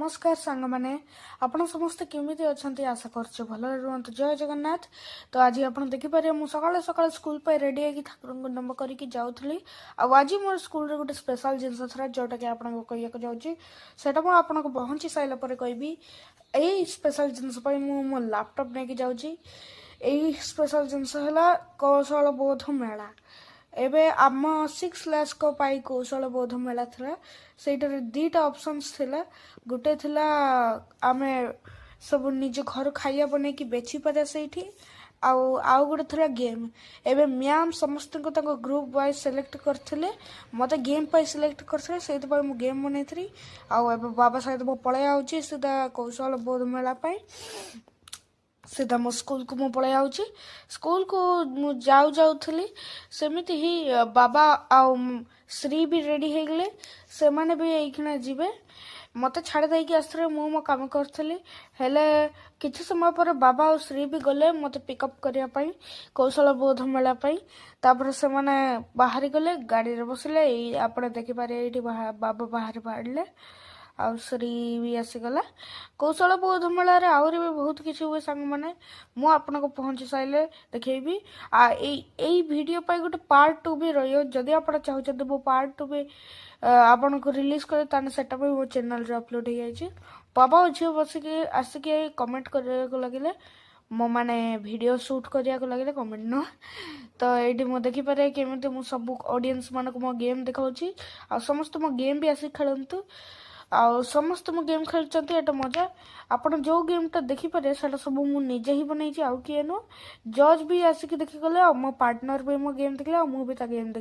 नमस्कार सांग मैंने आपण समस्ते केमिति अछंती आशा करछे भलो रुहंतु जय जगन्नाथ। तो आज आपण देखि पारे मु सकाळे सकाळे स्कूल पे रेडी हेकी ठाकुरंको नम करिकी जाउथली। आज मोर स्कूल रे गोटे स्पेशल जिनस थरा जोटा कि आपण को कहिया को जाउची सेटा मु आपण को पहुंची साइला परे कहबी। एई स्पेशल जिनस पई मु मो लैपटॉप नेकी जाउची। एई स्पेशल जिनस हला कौशल बोध मेला। एबे आम 6 क्लास को पाई कौशल बोध मेला थिला सेटर दीटा ऑप्शंस थिला। गुटे थिला आमे सब निज घर खाइया बने की बेची पारे सेठी आउ गोटे थिला गेम। एबे मैम समस्त को ताको ग्रुप वाइज सिलेक्ट करथिले मते गेम पाई सिलेक्ट करथिले सेति पाई मु गेम बनेथरी। आउ एबे बाबा सहित मु पळे आउची सीधा कौशल बोध मेला पाई सीधा मो स्कूल को मु पळे आउची। स्कूल को मु जाउथली सेमिति ही बाबा आउ श्री भी रेडी हे गले से माने भी एखना जिबे मते छाड़ दे कि आस्त्रे मु मो काम करथली। हेले किछि समय पर बाबा और श्री भी गले मते पिकअप करिया पई कौशल बोध मेला पई। तापर से माने बाहर गले गाड़ी रे बसले आपण देखि पारे एठी बाबा बाहर बाड़ले आउ श्री भी आसीगला। कौशल बोध मेला रे आउरी भी बहुत किछि हुए संग माने मु आपन को पहुंची साइले देखैबी। एई वीडियो पाई गोटे पार्ट 2 भी रहियो जदी आपण चाहउछत वो पार्ट 2 भी आपन को रिलीज करे ताने सेटा भी वो चैनल रे अपलोड हे जाय छै। बाबा झियो बसिके आसिके कमेंट करे को लागिले मो माने वीडियो शूट करिया को लागिले कमेंट न। तो एठी मो देखि पारे केमिते मु सब ऑडियंस मानको मो गेम देखाउची आ समस्त मो गेम भी आसी खेलंतु आ समस्त मो गेम खेलचंती एटा मजा। आपण जो गेमटा देखि पारे सेटा सब मु निजे ही बनैछि आउ किए न जज भी आसिके देखि गले आ मो पार्टनर भी मो गेम देखले आ मु भी ता गेम